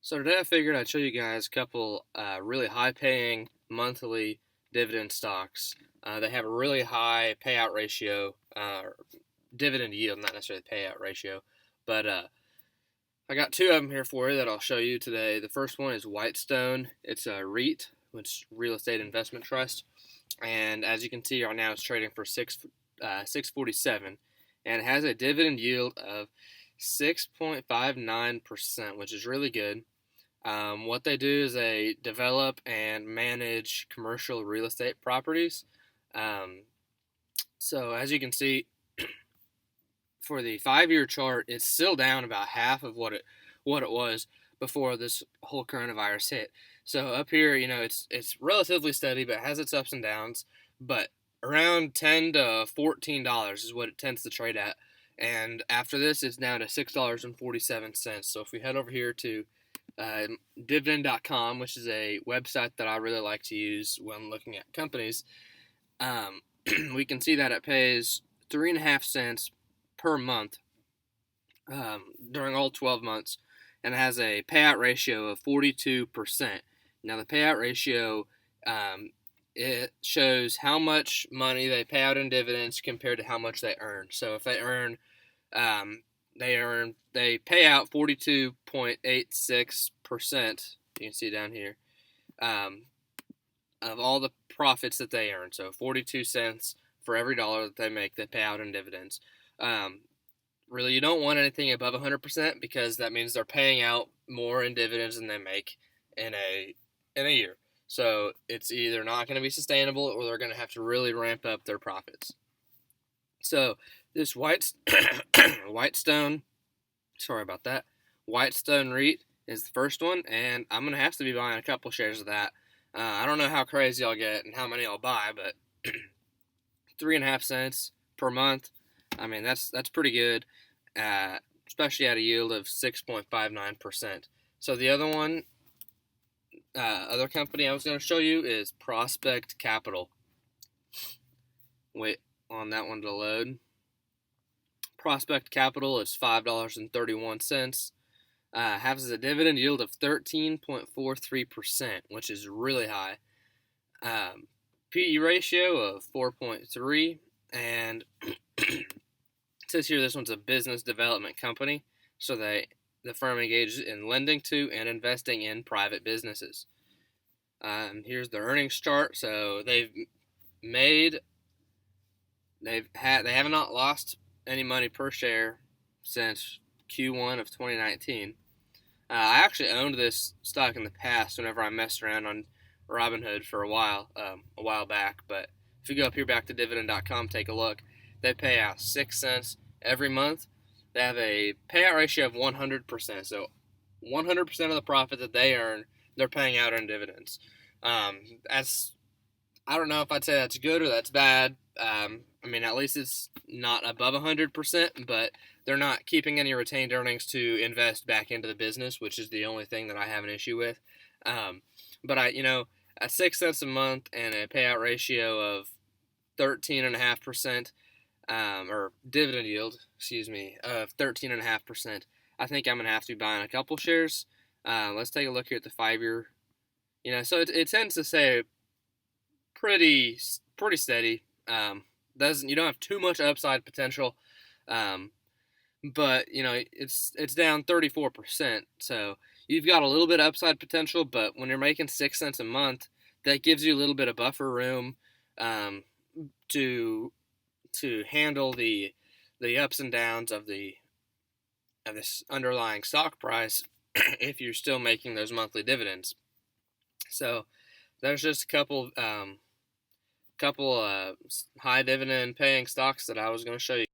So today I figured I'd show you guys a couple really high-paying monthly dividend stocks. They have a really high payout ratio, dividend yield, not necessarily payout ratio. But I got two of them here for you that I'll show you today. The first one is Whitestone. It's a REIT, which is Real Estate Investment Trust, and as you can see right now, it's trading for 6.47, and it has a dividend yield of 6.59%, which is really good. What they do is they develop and manage commercial real estate properties. Um, so as you can see, for the 5-year chart, it's still down about half of what it was before this whole coronavirus hit. So up here, it's relatively steady, but it has its ups and downs. But around $10 to $14 is what it tends to trade at. And after this, it's down to $6.47. So if we head over here to dividend.com, which is a website that I really like to use when looking at companies, we can see that it pays 3.5 cents per month during all 12 months, and it has a payout ratio of 42%. Now, the payout ratio, it shows how much money they pay out in dividends compared to how much they earn. So if um, they pay out 42.86%. You can see down here, of all the profits that they earn. So 42 cents for every dollar that they make, they pay out in dividends. Really, you don't want anything above 100% because that means they're paying out more in dividends than they make in a year. So it's either not going to be sustainable or they're going to have to really ramp up their profits. So this Whitestone, sorry about that, Whitestone REIT is the first one, and I'm going to have to be buying a couple shares of that. I don't know how crazy I'll get and how many I'll buy, but 3.5 cents per month, I mean, that's pretty good, especially at a yield of 6.59%. So the other one, other company I was going to show you is Prospect Capital. Wait on that one to load. Prospect Capital is $5.31. Has a dividend yield of 13.43%, which is really high. PE ratio of 4.3, and it says here this one's a business development company, so the firm engages in lending to and investing in private businesses. Here's the earnings chart. So they have not lost any money per share since Q1 of 2019. I actually owned this stock in the past whenever I messed around on Robinhood for a while back. But if you go up here back to dividend.com, take a look. They pay out 6 cents every month. They have a payout ratio of 100%. So 100% of the profit that they earn, they're paying out in dividends. I don't know if I'd say that's good or that's bad. I mean, at least it's not above 100%, but they're not keeping any retained earnings to invest back into the business, which is the only thing that I have an issue with. But at 6 cents a month and a payout ratio of 13.5%, or dividend yield, of 13.5%, I think I'm gonna have to be buying a couple shares. Let's take a look here at the 5-year. So it tends to say pretty steady. You don't have too much upside potential, but it's down 34%. So you've got a little bit of upside potential, but when you're making 6 cents a month, that gives you a little bit of buffer room to handle the ups and downs of this underlying stock price if you're still making those monthly dividends. So there's just a couple high dividend paying stocks that I was going to show you.